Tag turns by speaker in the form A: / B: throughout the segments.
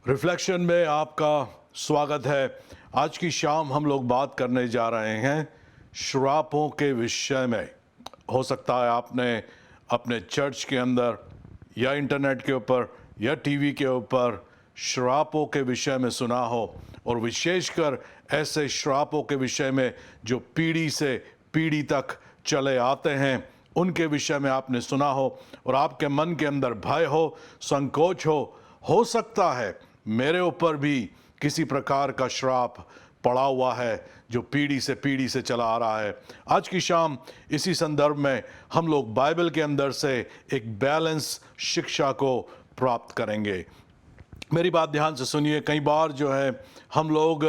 A: Reflection में आपका स्वागत है। आज की शाम हम लोग बात करने जा रहे हैं श्रापों के विषय में। हो सकता है आपने अपने चर्च के अंदर या इंटरनेट के ऊपर या टीवी के ऊपर श्रापों के विषय में सुना हो, और विशेषकर ऐसे श्रापों के विषय में जो पीढ़ी से पीढ़ी तक चले आते हैं, उनके विषय में आपने सुना हो और आपके मन के अंदर भय हो, संकोच हो सकता है मेरे ऊपर भी किसी प्रकार का श्राप पड़ा हुआ है जो पीढ़ी से चला आ रहा है। आज की शाम इसी संदर्भ में हम लोग बाइबल के अंदर से एक बैलेंस शिक्षा को प्राप्त करेंगे। मेरी बात ध्यान से सुनिए। कई बार जो है हम लोग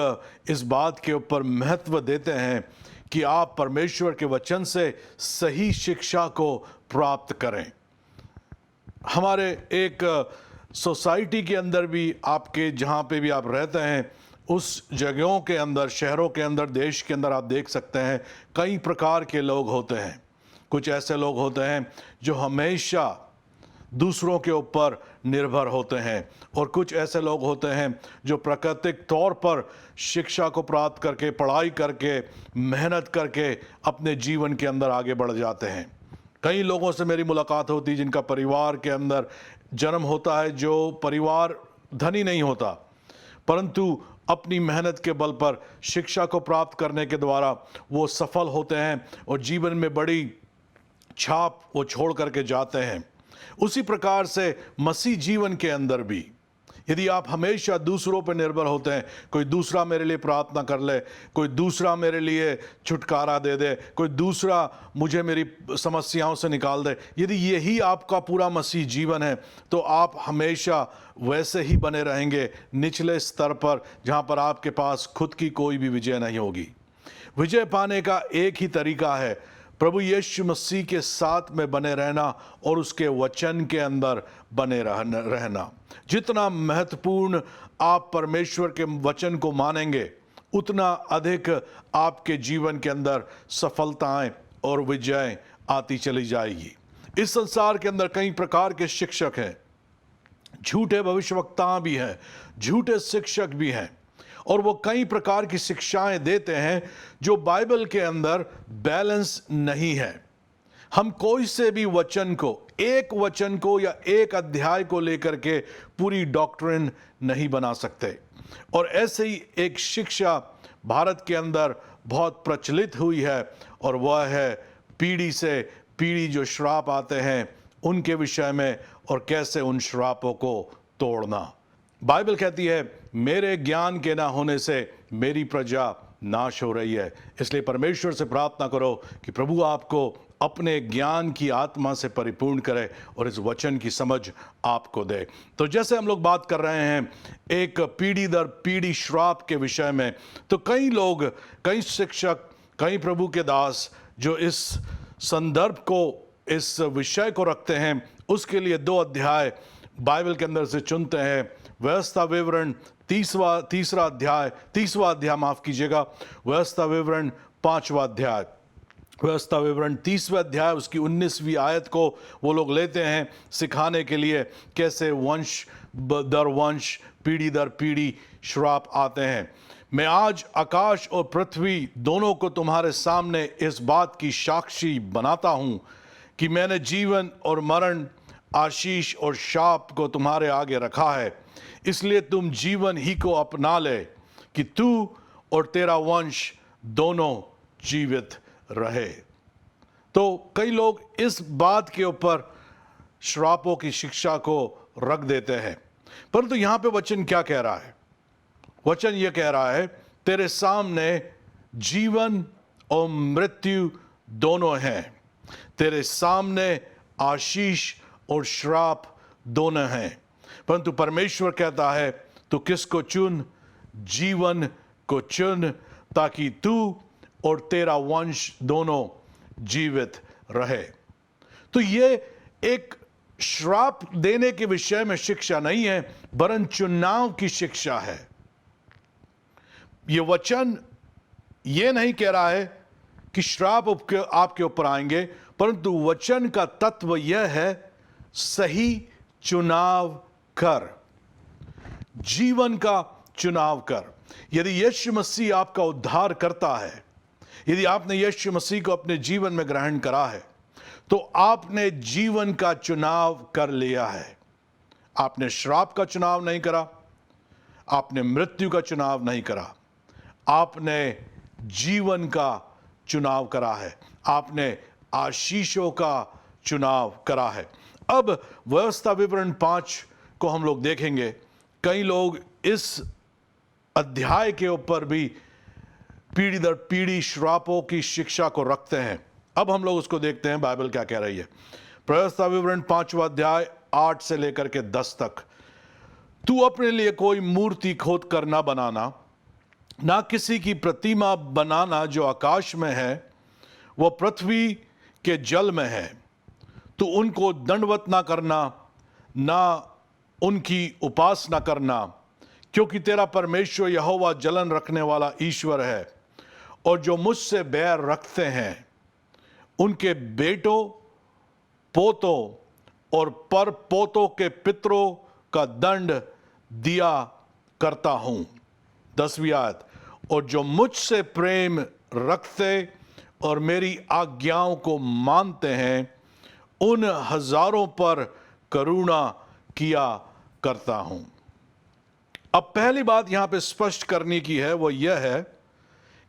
A: इस बात के ऊपर महत्व देते हैं कि आप परमेश्वर के वचन से सही शिक्षा को प्राप्त करें। हमारे एक सोसाइटी के अंदर भी, आपके जहाँ पे भी आप रहते हैं उस जगहों के अंदर, शहरों के अंदर, देश के अंदर आप देख सकते हैं कई प्रकार के लोग होते हैं। कुछ ऐसे लोग होते हैं जो हमेशा दूसरों के ऊपर निर्भर होते हैं, और कुछ ऐसे लोग होते हैं जो प्राकृतिक तौर पर शिक्षा को प्राप्त करके, पढ़ाई करके, मेहनत करके अपने जीवन के अंदर आगे बढ़ जाते हैं। कई लोगों से मेरी मुलाकात होती है जिनका परिवार के अंदर जन्म होता है, जो परिवार धनी नहीं होता, परंतु अपनी मेहनत के बल पर शिक्षा को प्राप्त करने के द्वारा वो सफल होते हैं और जीवन में बड़ी छाप वो छोड़ करके जाते हैं। उसी प्रकार से मसीह जीवन के अंदर भी यदि आप हमेशा दूसरों पर निर्भर होते हैं, कोई दूसरा मेरे लिए प्रार्थना कर ले, कोई दूसरा मेरे लिए छुटकारा दे दे, कोई दूसरा मुझे मेरी समस्याओं से निकाल दे, यदि यही आपका पूरा मसीह जीवन है तो आप हमेशा वैसे ही बने रहेंगे निचले स्तर पर, जहाँ पर आपके पास खुद की कोई भी विजय नहीं होगी। विजय पाने का एक ही तरीका है, प्रभु यीशु मसीह के साथ में बने रहना और उसके वचन के अंदर बने रहना। जितना महत्वपूर्ण आप परमेश्वर के वचन को मानेंगे, उतना अधिक आपके जीवन के अंदर सफलताएं और विजय आती चली जाएगी। इस संसार के अंदर कई प्रकार के शिक्षक हैं, झूठे भविष्यवक्ता भी हैं, झूठे शिक्षक भी हैं, और वो कई प्रकार की शिक्षाएं देते हैं जो बाइबल के अंदर बैलेंस नहीं है। हम कोई से भी वचन को, एक वचन को या एक अध्याय को लेकर के पूरी डॉक्ट्रिन नहीं बना सकते। और ऐसे ही एक शिक्षा भारत के अंदर बहुत प्रचलित हुई है, और वह है पीढ़ी से पीढ़ी जो श्राप आते हैं उनके विषय में, और कैसे उन श्रापों को तोड़ना। बाइबल कहती है मेरे ज्ञान के ना होने से मेरी प्रजा नाश हो रही है। इसलिए परमेश्वर से प्रार्थना करो कि प्रभु आपको अपने ज्ञान की आत्मा से परिपूर्ण करे और इस वचन की समझ आपको दे। तो जैसे हम लोग बात कर रहे हैं एक पीढ़ी दर पीढ़ी श्राप के विषय में, तो कई लोग, कई शिक्षक, कई प्रभु के दास जो इस संदर्भ को, इस विषय को रखते हैं, उसके लिए 2 अध्याय बाइबल के अंदर से चुनते हैं। व्यवस्था विवरण 30वां अध्याय माफ कीजिएगा, व्यवस्था विवरण 5वां अध्याय, व्यवस्था विवरण 30वें अध्याय उसकी 19वीं आयत को वो लोग लेते हैं सिखाने के लिए कैसे वंश दर वंश, पीढ़ी दर पीढ़ी श्राप आते हैं। मैं आज आकाश और पृथ्वी दोनों को तुम्हारे सामने इस बात की साक्षी बनाता हूं कि मैंने जीवन और मरण, आशीष और शाप को तुम्हारे आगे रखा है। इसलिए तुम जीवन ही को अपना ले कि तू और तेरा वंश दोनों जीवित रहे। तो कई लोग इस बात के ऊपर श्रापों की शिक्षा को रख देते हैं, परंतु यहां पे वचन क्या कह रहा है? वचन यह कह रहा है तेरे सामने जीवन और मृत्यु दोनों हैं, तेरे सामने आशीष और श्राप दोनों हैं, परंतु परमेश्वर कहता है तू किसको चुन? जीवन को चुन, ताकि तू और तेरा वंश दोनों जीवित रहे। तो ये एक श्राप देने के विषय में शिक्षा नहीं है, वरन चुनाव की शिक्षा है। ये वचन ये नहीं कह रहा है कि श्राप आपके ऊपर आएंगे, परंतु वचन का तत्व यह है सही चुनाव कर। जीवन का चुनाव कर। यदि यीशु मसीह आपका उद्धार करता है, यदि आपने यीशु मसीह को अपने जीवन में ग्रहण करा है, तो आपने जीवन का चुनाव कर लिया है। आपने श्राप का चुनाव नहीं करा, आपने मृत्यु का चुनाव नहीं करा, आपने जीवन का चुनाव करा है, आपने आशीषों का चुनाव करा है। अब व्यवस्था विवरण 5 को हम लोग देखेंगे। कई लोग इस अध्याय के ऊपर भी पीढ़ी दर पीढ़ी श्रापों की शिक्षा को रखते हैं। अब हम लोग उसको देखते हैं बाइबल क्या कह रही है। व्यवस्था विवरण 5वां अध्याय 8 से लेकर के 10 तक। तू अपने लिए कोई मूर्ति खोद कर ना बनाना, ना किसी की प्रतिमा बनाना जो आकाश में है, वो पृथ्वी के जल में है। तू उनको दंडवत ना करना, ना उनकी उपासना करना, क्योंकि तेरा परमेश्वर यहोवा जलन रखने वाला ईश्वर है। और जो मुझसे बैर रखते हैं उनके बेटों, पोतों और पर पोतों के पितरों का दंड दिया करता हूं। 10वीं आयत। और जो मुझसे प्रेम रखते और मेरी आज्ञाओं को मानते हैं, उन हजारों पर करुणा किया करता हूं। अब पहली बात यहां पे स्पष्ट करने की है, वो यह है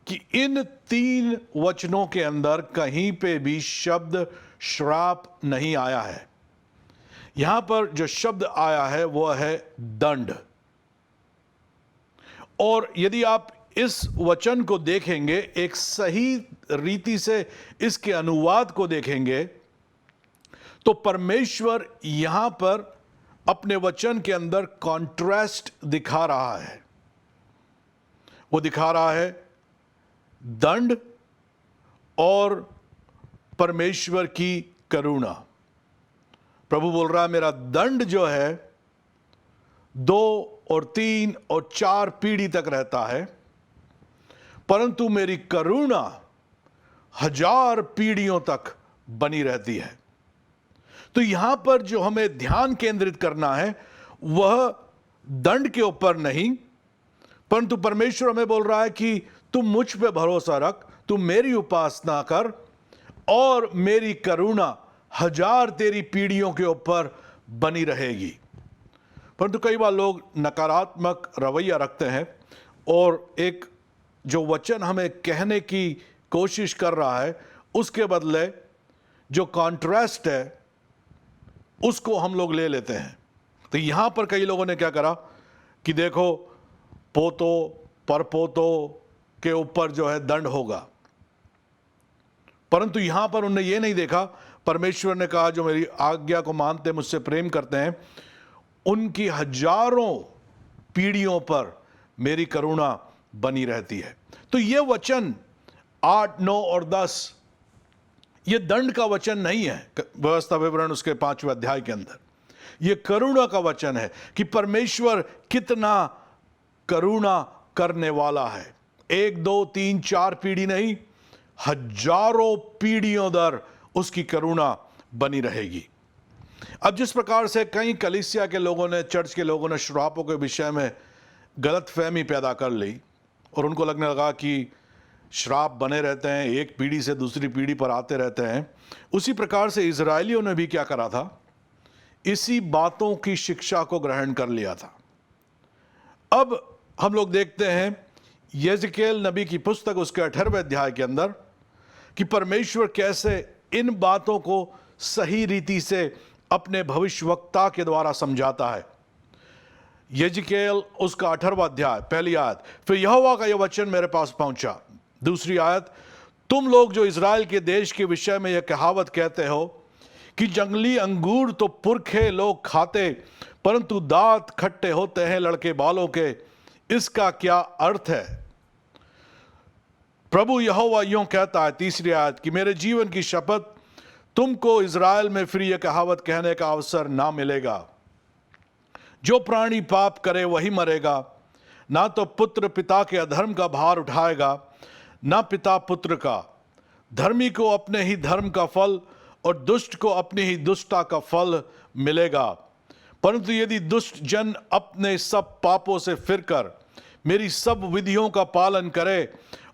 A: कि इन 3 वचनों के अंदर कहीं पे भी शब्द श्राप नहीं आया है। यहां पर जो शब्द आया है वो है दंड। और यदि आप इस वचन को देखेंगे, एक सही रीति से इसके अनुवाद को देखेंगे, तो परमेश्वर यहां पर अपने वचन के अंदर कॉन्ट्रास्ट दिखा रहा है। वो दिखा रहा है दंड और परमेश्वर की करुणा। प्रभु बोल रहा है मेरा दंड जो है 2 और 3 और 4 पीढ़ी तक रहता है, परंतु मेरी करुणा 1000 पीढ़ियों तक बनी रहती है। तो यहां पर जो हमें ध्यान केंद्रित करना है वह दंड के ऊपर नहीं, परंतु परमेश्वर हमें बोल रहा है कि तुम मुझ पे भरोसा रख, तुम मेरी उपासना कर और मेरी करुणा 1000 तेरी पीढ़ियों के ऊपर बनी रहेगी। परंतु कई बार लोग नकारात्मक रवैया रखते हैं और एक जो वचन हमें कहने की कोशिश कर रहा है उसके बदले जो कॉन्ट्रास्ट है उसको हम लोग ले लेते हैं। तो यहां पर कई लोगों ने क्या करा कि देखो पोतों परपोतों के ऊपर जो है दंड होगा, परंतु यहां पर उन्होंने ये नहीं देखा। परमेश्वर ने कहा जो मेरी आज्ञा को मानते मुझसे प्रेम करते हैं उनकी 1000 पीढ़ियों पर मेरी करुणा बनी रहती है। तो ये वचन 8, 9 और 10 ये दंड का वचन नहीं है। व्यवस्था विवरण उसके 5वें अध्याय के अंदर ये करुणा का वचन है कि परमेश्वर कितना करुणा करने वाला है। 1, 2, 3, 4 पीढ़ी नहीं, 1000 पीढ़ियों दर उसकी करुणा बनी रहेगी। अब जिस प्रकार से कई कलीसिया के लोगों ने, चर्च के लोगों ने श्रापों के विषय में गलतफहमी पैदा कर ली और उनको लगने लगा कि श्राप बने रहते हैं, एक पीढ़ी से दूसरी पीढ़ी पर आते रहते हैं, उसी प्रकार से इजरायलियों ने भी क्या करा था, इसी बातों की शिक्षा को ग्रहण कर लिया था। अब हम लोग देखते हैं यिजकेल नबी की पुस्तक उसके 18वें अध्याय के अंदर कि परमेश्वर कैसे इन बातों को सही रीति से अपने भविष्यवक्ता के द्वारा समझाता है। यिजकेल उसका 18वां अध्याय पहली आयत। फिर यहोवा का यह वचन मेरे पास पहुंचा। दूसरी आयत। तुम लोग जो इज़राइल के देश के विषय में यह कहावत कहते हो कि जंगली अंगूर तो पुरखे लोग खाते परंतु दांत खट्टे होते हैं लड़के बालों के, इसका क्या अर्थ है? प्रभु यहोवा यूं कहता है, तीसरी आयत, कि मेरे जीवन की शपथ तुमको इज़राइल में फिर यह कहावत कहने का अवसर ना मिलेगा। जो प्राणी पाप करे वही मरेगा, ना तो पुत्र पिता के अधर्म का भार उठाएगा, ना पिता पुत्र का। धर्मी को अपने ही धर्म का फल और दुष्ट को अपनी ही दुष्टता का फल मिलेगा। परंतु यदि दुष्ट जन अपने सब पापों से फिरकर मेरी सब विधियों का पालन करे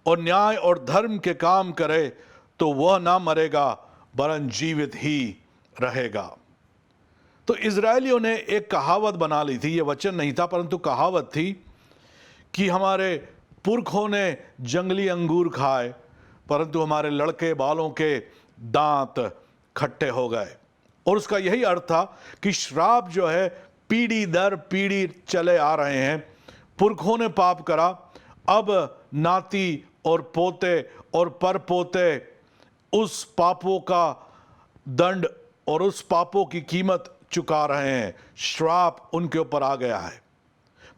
A: और न्याय और धर्म के काम करे तो वह ना मरेगा वरन जीवित ही रहेगा। तो इजरायलियों ने एक कहावत बना ली थी, यह वचन नहीं था परंतु कहावत थी कि हमारे पुरखों ने जंगली अंगूर खाए परंतु हमारे लड़के बालों के दांत खट्टे हो गए। और उसका यही अर्थ था कि श्राप जो है पीढ़ी दर पीढ़ी चले आ रहे हैं। पुरखों ने पाप करा, अब नाती और पोते और परपोते उस पापों का दंड और उस पापों की कीमत चुका रहे हैं। श्राप उनके ऊपर आ गया है।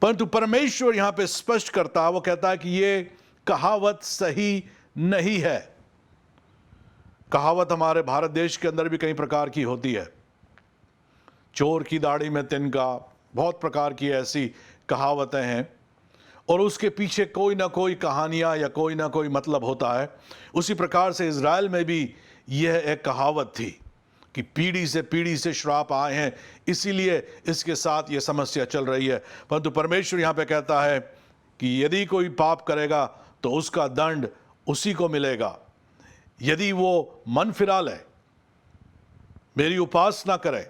A: परंतु परमेश्वर यहां पे स्पष्ट करता है, वो कहता है कि ये कहावत सही नहीं है। कहावत हमारे भारत देश के अंदर भी कई प्रकार की होती है। चोर की दाढ़ी में तिनका, बहुत प्रकार की ऐसी कहावतें हैं और उसके पीछे कोई ना कोई कहानियां या कोई ना कोई मतलब होता है। उसी प्रकार से इज़राइल में भी यह एक कहावत थी कि पीढ़ी से श्राप आए हैं, इसीलिए इसके साथ यह समस्या चल रही है। परंतु परमेश्वर यहाँ पे कहता है कि यदि कोई पाप करेगा तो उसका दंड उसी को मिलेगा। यदि वो मन फिरा ले, मेरी उपासना करे,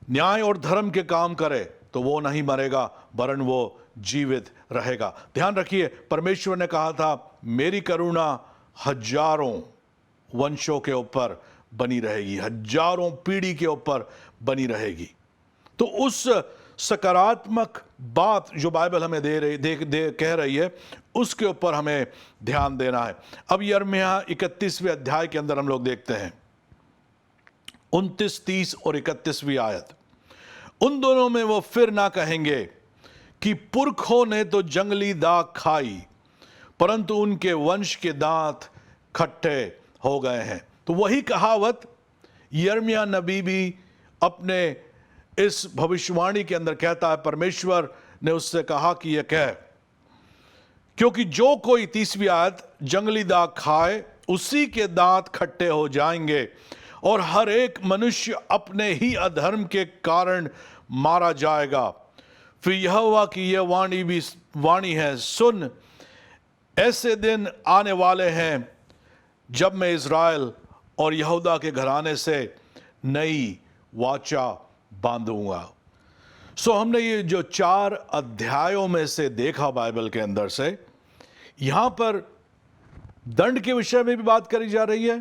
A: न्याय और धर्म के काम करे तो वो नहीं मरेगा वरन वो जीवित रहेगा। ध्यान रखिए, परमेश्वर ने कहा था मेरी करुणा हजारों वंशों के ऊपर बनी रहेगी, हजारों पीढ़ी के ऊपर बनी रहेगी। तो उस सकारात्मक बात जो बाइबल हमें कह रही है उसके ऊपर हमें ध्यान देना है। अब यिर्मयाह 31वें अध्याय के अंदर हम लोग देखते हैं 29, 30 और 31वीं आयत। उन दोनों में वो फिर ना कहेंगे कि पुरखों ने तो जंगली दाख खाई परंतु उनके वंश के दांत खट्टे हो गए हैं। तो वही कहावत यिर्मयाह नबी भी अपने इस भविष्यवाणी के अंदर कहता है। परमेश्वर ने उससे कहा कि यह कह, क्योंकि जो कोई 30वीं आयत जंगली दाख खाए उसी के दांत खट्टे हो जाएंगे और हर एक मनुष्य अपने ही अधर्म के कारण मारा जाएगा। फिर यहोवा की यह वाणी है, सुन, ऐसे दिन आने वाले हैं जब मैं इज़राइल और यहूदा के घराने से नई वाचा बांधूंगा। सो हमने ये जो 4 अध्यायों में से देखा बाइबल के अंदर से, यहां पर दंड के विषय में भी बात करी जा रही है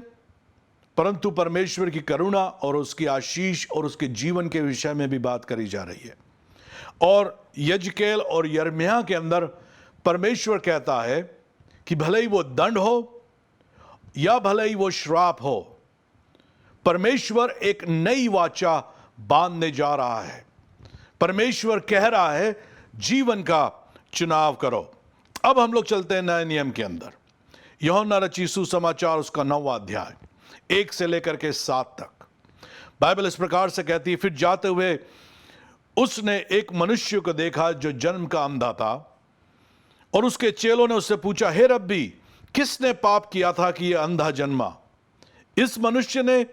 A: परंतु परमेश्वर की करुणा और उसकी आशीष और उसके जीवन के विषय में भी बात करी जा रही है। और यजकेल और यिर्मयाह के अंदर परमेश्वर कहता है कि भले ही वो दंड हो या भले ही वो श्राप हो, परमेश्वर एक नई वाचा बांधने जा रहा है। परमेश्वर कह रहा है जीवन का चुनाव करो। अब हम लोग चलते हैं नए नियम के अंदर। यूहन्ना रचित सुसमाचार उसका 9वां अध्याय 1 से लेकर के 7 तक बाइबल इस प्रकार से कहती है, फिर जाते हुए उसने एक मनुष्य को देखा जो जन्म का अंधा था और उसके चेलों ने उससे पूछा, हे रब्बी, किसने पाप किया था कि यह अंधा जन्मा, इस मनुष्य ने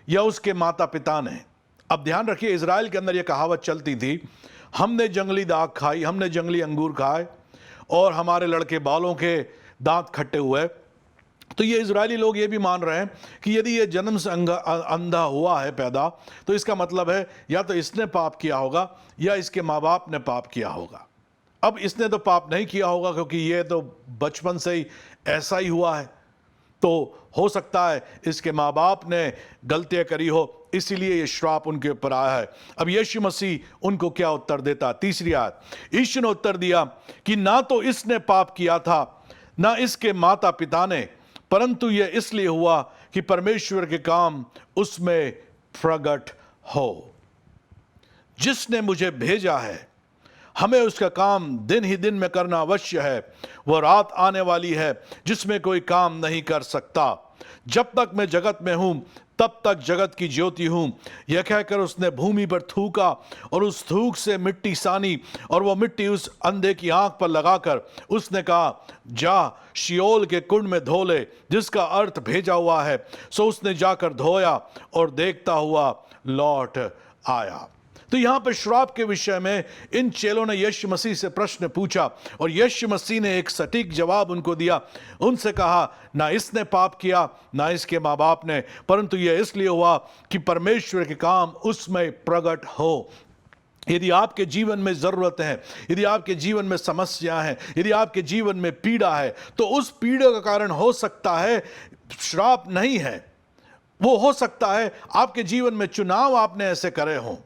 A: या उसके माता पिता ने? अब ध्यान रखिए, इज़राइल के अंदर यह कहावत चलती थी, हमने जंगली दाख खाई, हमने जंगली अंगूर खाए और हमारे लड़के बालों के दांत खट्टे हुए। तो ये इजरायली लोग ये भी मान रहे हैं कि यदि ये जन्म से अंधा हुआ है पैदा, तो इसका मतलब है या तो इसने पाप किया होगा या इसके माँ बाप ने पाप किया होगा। अब इसने तो पाप नहीं किया होगा क्योंकि ये तो बचपन से ही ऐसा ही हुआ है, तो हो सकता है इसके माँ बाप ने गलतियां करी हो, इसीलिए ये श्राप उनके ऊपर आया है। अब यीशु मसीह उनको क्या उत्तर देता? 3री आयत, यीशु ने उत्तर दिया कि ना तो इसने पाप किया था ना इसके माता पिता ने, परंतु यह इसलिए हुआ कि परमेश्वर के काम उसमें प्रकट हो। जिसने मुझे भेजा है, हमें उसका काम दिन ही दिन में करना अवश्य है। वह रात आने वाली है जिसमें कोई काम नहीं कर सकता। जब तक मैं जगत में हूं तब तक जगत की ज्योति हूं। यह कहकर उसने भूमि पर थूका और उस थूक से मिट्टी सानी और वह मिट्टी उस अंधे की आंख पर लगाकर उसने कहा, जा शियोल के कुंड में धो ले, जिसका अर्थ भेजा हुआ है। सो उसने जाकर धोया और देखता हुआ लौट आया। तो यहां पर श्राप के विषय में इन चेलों ने यीशु मसीह से प्रश्न पूछा और यीशु मसीह ने एक सटीक जवाब उनको दिया। उनसे कहा, ना इसने पाप किया ना इसके माँ बाप ने, परंतु यह इसलिए हुआ कि परमेश्वर के काम उसमें प्रकट हो। यदि आपके जीवन में जरूरत है, यदि आपके जीवन में समस्या है, यदि आपके जीवन में पीड़ा है, तो उस पीड़ा का कारण हो सकता है श्राप नहीं है। वो हो सकता है आपके जीवन में चुनाव आपने ऐसे करे हों,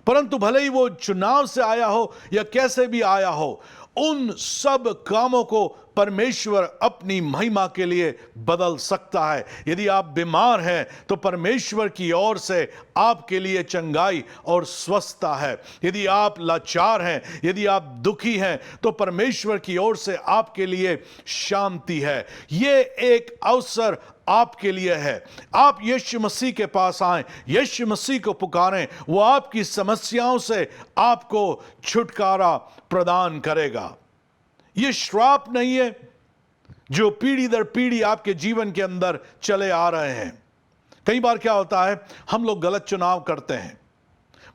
A: परंतु भले ही वो चुनाव से आया हो या कैसे भी आया हो, उन सब कामों को परमेश्वर अपनी महिमा के लिए बदल सकता है। यदि आप बीमार हैं तो परमेश्वर की ओर से आपके लिए चंगाई और स्वस्थता है। यदि आप लाचार हैं, यदि आप दुखी हैं, तो परमेश्वर की ओर से आपके लिए शांति है। ये एक अवसर आपके लिए है। आप यीशु मसीह के पास आएं, यीशु मसीह को पुकारें, वो आपकी समस्याओं से आपको छुटकारा प्रदान करेगा। ये श्राप नहीं है जो पीढ़ी दर पीढ़ी आपके जीवन के अंदर चले आ रहे हैं। कई बार क्या होता है, हम लोग गलत चुनाव करते हैं।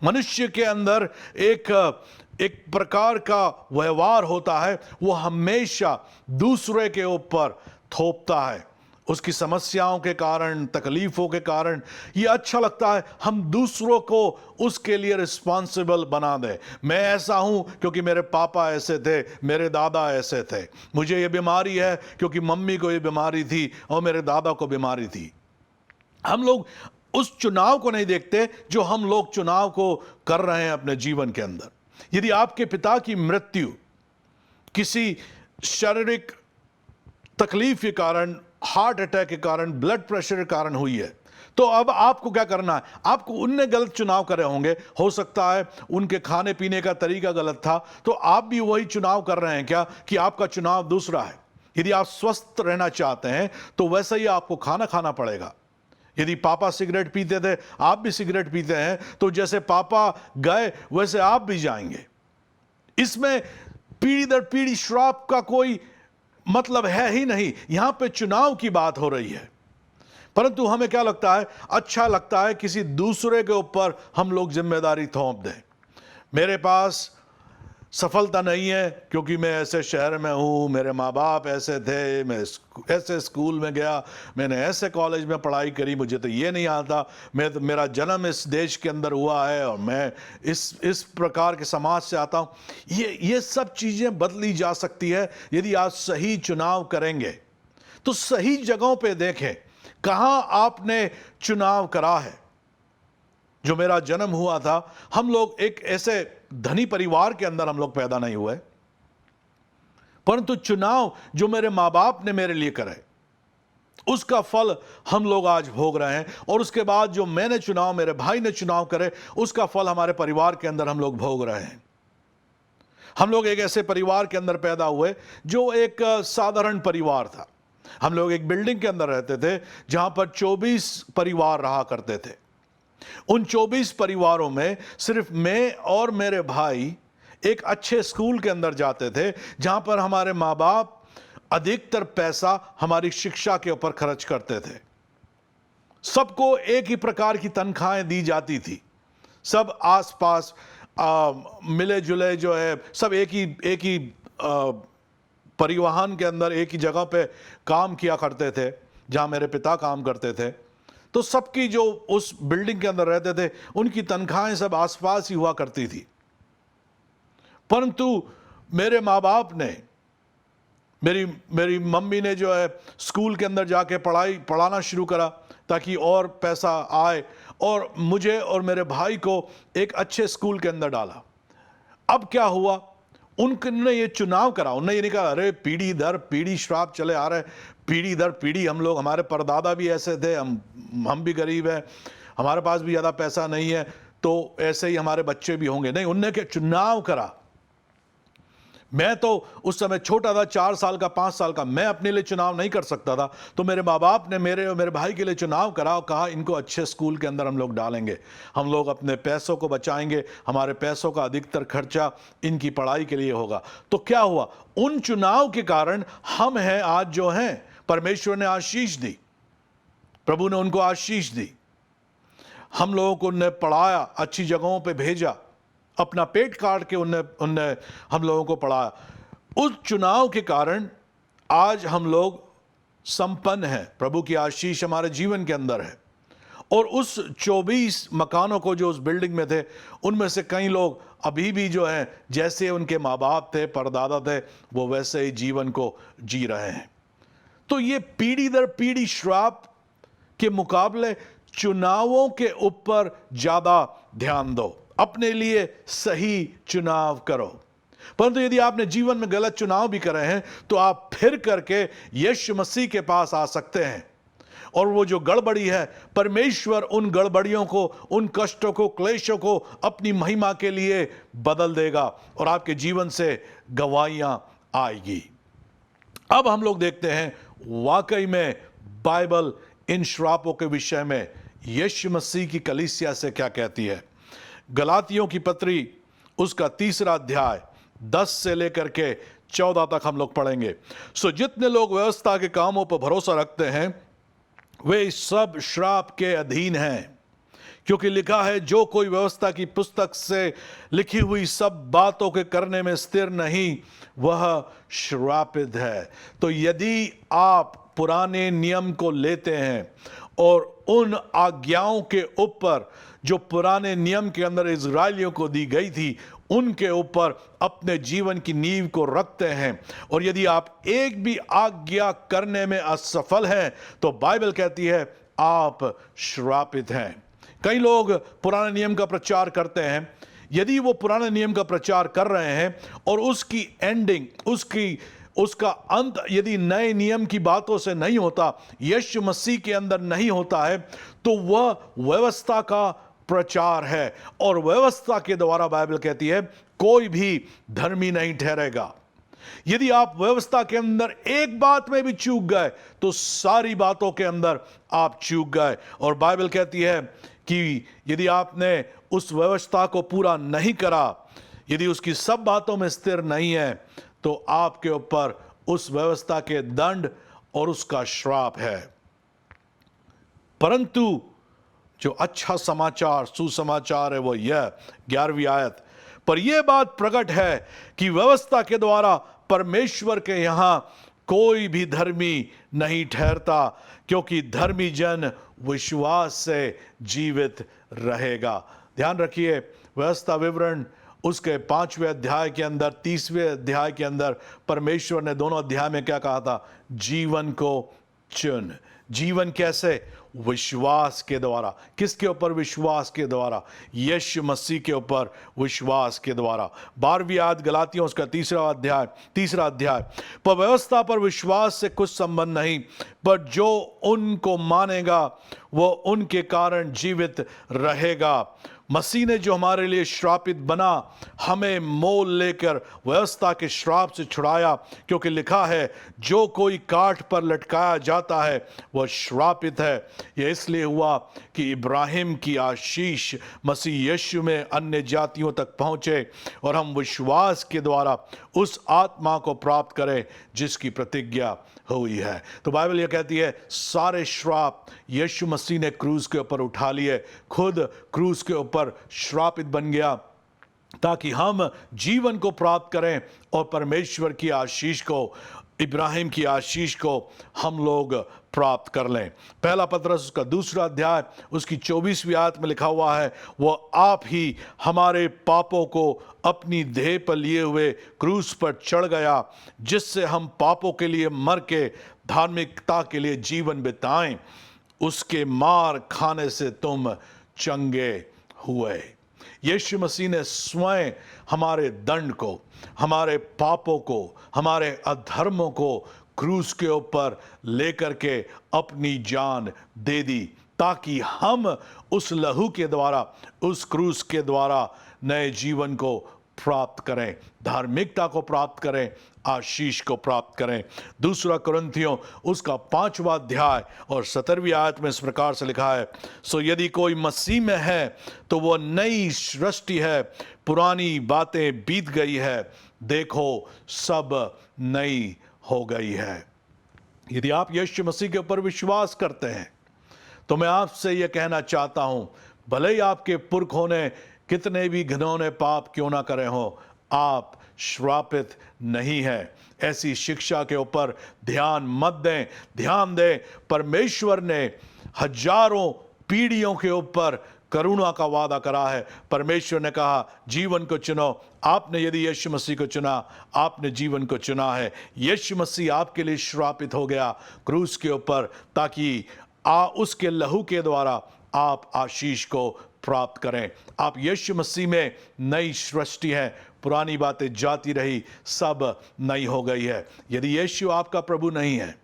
A: मनुष्य के अंदर एक प्रकार का व्यवहार होता है, वो हमेशा दूसरे के ऊपर थोपता है। उसकी समस्याओं के कारण, तकलीफों के कारण ये अच्छा लगता है हम दूसरों को उसके लिए रिस्पॉन्सिबल बना दें। मैं ऐसा हूं क्योंकि मेरे पापा ऐसे थे, मेरे दादा ऐसे थे। मुझे ये बीमारी है क्योंकि मम्मी को ये बीमारी थी और मेरे दादा को बीमारी थी। हम लोग उस चुनाव को नहीं देखते जो हम लोग चुनाव को कर रहे हैं अपने जीवन के अंदर। यदि आपके पिता की मृत्यु किसी शारीरिक तकलीफ के कारण, हार्ट अटैक के कारण, ब्लड प्रेशर के कारण हुई है, तो अब आपको क्या करना है? आपको उनने गलत चुनाव करे होंगे, हो सकता है उनके खाने पीने का तरीका गलत था, तो आप भी वही चुनाव कर रहे हैं क्या कि आपका चुनाव दूसरा है? यदि आप स्वस्थ रहना चाहते हैं तो वैसा ही आपको खाना खाना पड़ेगा। यदि पापा सिगरेट पीते थे, आप भी सिगरेट पीते हैं, तो जैसे पापा गए वैसे आप भी जाएंगे। इसमें पीढ़ी दर पीढ़ी श्राप का कोई मतलब है ही नहीं। यहां पे चुनाव की बात हो रही है, परंतु हमें क्या लगता है, अच्छा लगता है किसी दूसरे के ऊपर हम लोग जिम्मेदारी थोप दें। मेरे पास सफलता नहीं है क्योंकि मैं ऐसे शहर में हूँ, मेरे माँ बाप ऐसे थे, मैं ऐसे स्कूल में गया, मैंने ऐसे कॉलेज में पढ़ाई करी, मुझे तो ये नहीं आता, मेरा जन्म इस देश के अंदर हुआ है और मैं इस प्रकार के समाज से आता हूँ। ये सब चीज़ें बदली जा सकती है यदि आप सही चुनाव करेंगे। तो सही जगहों पे देखें कहाँ आपने चुनाव करा है। जो मेरा जन्म हुआ था, हम लोग एक ऐसे धनी परिवार के अंदर हम लोग पैदा नहीं हुए, परंतु चुनाव जो मेरे माँ बाप ने मेरे लिए करे उसका फल हम लोग आज भोग रहे हैं। और उसके बाद जो मैंने चुनाव, मेरे भाई ने चुनाव करे, उसका फल हमारे परिवार के अंदर हम लोग भोग रहे हैं। हम लोग एक ऐसे परिवार के अंदर पैदा हुए जो एक साधारण परिवार था। हम लोग एक बिल्डिंग के अंदर रहते थे जहां पर 24 परिवार रहा करते थे। उन 24 परिवारों में सिर्फ मैं और मेरे भाई एक अच्छे स्कूल के अंदर जाते थे जहां पर हमारे माँ बाप अधिकतर पैसा हमारी शिक्षा के ऊपर खर्च करते थे। सबको एक ही प्रकार की तनख्वाहें दी जाती थी। सब आसपास मिले जुले जो है, सब एक ही परिवहन के अंदर एक ही जगह पे काम किया करते थे जहां मेरे पिता काम करते थे। तो सबकी जो उस बिल्डिंग के अंदर रहते थे उनकी तनख्वाहें सब आसपास ही हुआ करती थी। परंतु मेरे माँ बाप ने, मेरी मम्मी ने जो है स्कूल के अंदर जाके पढ़ाना शुरू करा ताकि और पैसा आए और मुझे और मेरे भाई को एक अच्छे स्कूल के अंदर डाला। अब क्या हुआ, उनने ये चुनाव करा। उन्होंने ये नहीं कहा अरे पीढ़ी दर पीढ़ी श्राप चले आ रहे, पीढ़ी दर पीढ़ी हम लोग, हमारे परदादा भी ऐसे थे, हम भी गरीब हैं, हमारे पास भी ज़्यादा पैसा नहीं है तो ऐसे ही हमारे बच्चे भी होंगे। नहीं, उनने क्या चुनाव करा। मैं तो उस समय छोटा था, 4 साल का, 5 साल का, मैं अपने लिए चुनाव नहीं कर सकता था। तो मेरे माँ बाप ने मेरे और मेरे भाई के लिए चुनाव करा और कहा इनको अच्छे स्कूल के अंदर हम लोग डालेंगे, हम लोग अपने पैसों को बचाएंगे, हमारे पैसों का अधिकतर खर्चा इनकी पढ़ाई के लिए होगा। तो क्या हुआ, उन चुनाव के कारण हम हैं आज जो हैं। परमेश्वर ने आशीष दी, प्रभु ने उनको आशीष दी। हम लोगों को उनने पढ़ाया, अच्छी जगहों पे भेजा, अपना पेट काट के उनने उनने हम लोगों को पढ़ाया। उस चुनाव के कारण आज हम लोग संपन्न हैं, प्रभु की आशीष हमारे जीवन के अंदर है। और उस 24 मकानों को जो उस बिल्डिंग में थे, उनमें से कई लोग अभी भी जो हैं, जैसे उनके माँ बाप थे, परदादा थे, वो वैसे ही जीवन को जी रहे हैं। तो ये पीढ़ी दर पीढ़ी श्राप के मुकाबले चुनावों के ऊपर ज्यादा ध्यान दो, अपने लिए सही चुनाव करो। परंतु यदि आपने जीवन में गलत चुनाव भी करे हैं, तो आप फिर करके यीशु मसीह के पास आ सकते हैं, और वो जो गड़बड़ी है, परमेश्वर उन गड़बड़ियों को, उन कष्टों को, क्लेशों को अपनी महिमा के लिए बदल देगा और आपके जीवन से गवाहियां आएगी। अब हम लोग देखते हैं वाकई में बाइबल इन श्रापों के विषय में यीशु मसीह की कलीसिया से क्या कहती है। गलातियों की पत्री उसका 3 अध्याय 10 से लेकर के 14 तक हम लोग पढ़ेंगे। सो जितने लोग व्यवस्था के कामों पर भरोसा रखते हैं, वे सब श्राप के अधीन हैं, क्योंकि लिखा है, जो कोई व्यवस्था की पुस्तक से लिखी हुई सब बातों के करने में स्थिर नहीं, वह श्रापित है। तो यदि आप पुराने नियम को लेते हैं और उन आज्ञाओं के ऊपर जो पुराने नियम के अंदर इज़राइलियों को दी गई थी, उनके ऊपर अपने जीवन की नींव को रखते हैं, और यदि आप एक भी आज्ञा करने में असफल हैं, तो बाइबल कहती है आप श्रापित हैं। कई लोग पुराने नियम का प्रचार करते हैं। यदि वो पुराने नियम का प्रचार कर रहे हैं और उसकी एंडिंग, उसका अंत यदि नए नियम की बातों से नहीं होता, यीशु मसीह के अंदर नहीं होता है, तो वह व्यवस्था का प्रचार है, और व्यवस्था के द्वारा बाइबल कहती है कोई भी धर्मी नहीं ठहरेगा। यदि आप व्यवस्था के अंदर एक बात में भी चूक गए, तो सारी बातों के अंदर आप चूक गए। और बाइबल कहती है कि यदि आपने उस व्यवस्था को पूरा नहीं करा, यदि उसकी सब बातों में स्थिर नहीं है, तो आपके ऊपर उस व्यवस्था के दंड और उसका श्राप है। परंतु जो अच्छा समाचार, सुसमाचार है, वो यह 11वीं आयत, पर यह बात प्रकट है कि व्यवस्था के द्वारा परमेश्वर के यहां कोई भी धर्मी नहीं ठहरता, क्योंकि धर्मी जन विश्वास से जीवित रहेगा। ध्यान रखिए, व्यवस्था विवरण उसके 5वें अध्याय के अंदर, 30वें अध्याय के अंदर परमेश्वर ने दोनों अध्याय में क्या कहा था? जीवन को चुन। जीवन कैसे? विश्वास के द्वारा। किसके ऊपर? विश्वास के द्वारा, यीशु मसीह के ऊपर विश्वास के द्वारा। 12वीं आयत गलातियों उसका 3 अध्याय, पर व्यवस्था पर विश्वास से कुछ संबंध नहीं, पर जो उनको मानेगा वो उनके कारण जीवित रहेगा। मसीह ने जो हमारे लिए श्रापित बना, हमें मोल लेकर व्यवस्था के श्राप से छुड़ाया, क्योंकि लिखा है जो कोई काठ पर लटकाया जाता है वह श्रापित है। यह इसलिए हुआ कि इब्राहिम की आशीष मसीह यीशु में अन्य जातियों तक पहुँचे और हम विश्वास के द्वारा उस आत्मा को प्राप्त करें जिसकी प्रतिज्ञा हुई है। तो बाइबल यह कहती है सारे श्राप यीशु मसीह ने क्रूस के ऊपर उठा लिए, खुद क्रूस के ऊपर श्रापित बन गया, ताकि हम जीवन को प्राप्त करें और परमेश्वर की आशीष को, इब्राहिम की आशीष को हम लोग प्राप्त कर लें। पहला पतरस उसका 2 अध्याय उसकी 24वीं आयत में लिखा हुआ है, वह आप ही हमारे पापों को अपनी देह पर लिए हुए क्रूस पर चढ़ गया, जिससे हम पापों के लिए मर के धार्मिकता के लिए जीवन बिताएं। उसके मार खाने से तुम चंगे हुए। यीशु मसीह ने स्वयं हमारे दंड को, हमारे पापों को, हमारे अधर्मों को क्रूस के ऊपर लेकर के अपनी जान दे दी, ताकि हम उस लहू के द्वारा, उस क्रूस के द्वारा नए जीवन को प्राप्त करें, धार्मिकता को प्राप्त करें, आशीष को प्राप्त करें। 2 कुरिन्थियों उसका 5वां अध्याय और 17वीं आयत में इस प्रकार से लिखा है, सो यदि कोई मसीह में है तो वो नई सृष्टि है, पुरानी बातें बीत गई है, देखो सब नई हो गई है। यदि आप यीशु मसीह के ऊपर विश्वास करते हैं, तो मैं आपसे यह कहना चाहता हूं, भले ही आपके पुरखों ने कितने भी घिनौने पाप क्यों ना करे हों, आप श्रापित नहीं हैं। ऐसी शिक्षा के ऊपर ध्यान मत दें। ध्यान दें, परमेश्वर ने हजारों पीढ़ियों के ऊपर करुणा का वादा करा है। परमेश्वर ने कहा जीवन को चुनो। आपने यदि यीशु मसीह को चुना, आपने जीवन को चुना है। यीशु मसीह आपके लिए श्रापित हो गया क्रूस के ऊपर, ताकि उसके लहू के द्वारा आप आशीष को प्राप्त करें। आप यीशु मसीह में नई सृष्टि हैं। पुरानी बातें जाती रही, सब नई हो गई है। यदि यीशु आपका प्रभु नहीं है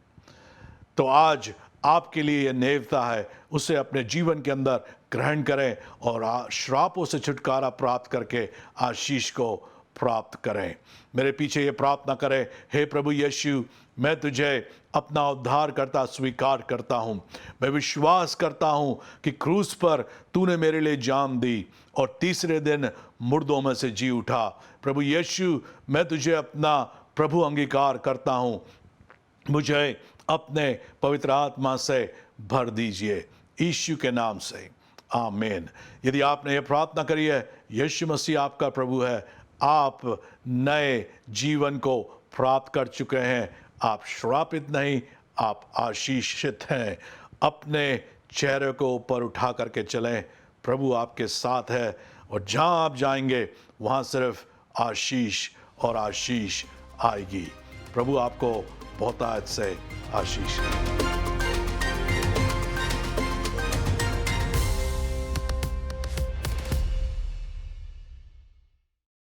A: तो आज आपके लिए यह नेवता है, उसे अपने जीवन के अंदर ग्रहण करें और श्रापों से छुटकारा प्राप्त करके आशीष को प्राप्त करें। मेरे पीछे ये प्रार्थना करें, हे प्रभु यीशु, मैं तुझे अपना उद्धारकर्ता स्वीकार करता हूँ। मैं विश्वास करता हूँ कि क्रूस पर तूने मेरे लिए जान दी और तीसरे दिन मुर्दों में से जी उठा। प्रभु यीशु, मैं तुझे अपना प्रभु अंगीकार करता हूँ। मुझे अपने पवित्र आत्मा से भर दीजिए, यीशु के नाम से, आमीन। यदि आपने ये प्रार्थना करी है, यीशु मसीह आपका प्रभु है, आप नए जीवन को प्राप्त कर चुके हैं। आप श्रापित नहीं, आप आशीषित हैं। अपने चेहरे को ऊपर उठा करके चलें, प्रभु आपके साथ है और जहाँ आप जाएंगे वहाँ सिर्फ आशीष और आशीष आएगी। प्रभु आपको बहुतायत से आशीष दे।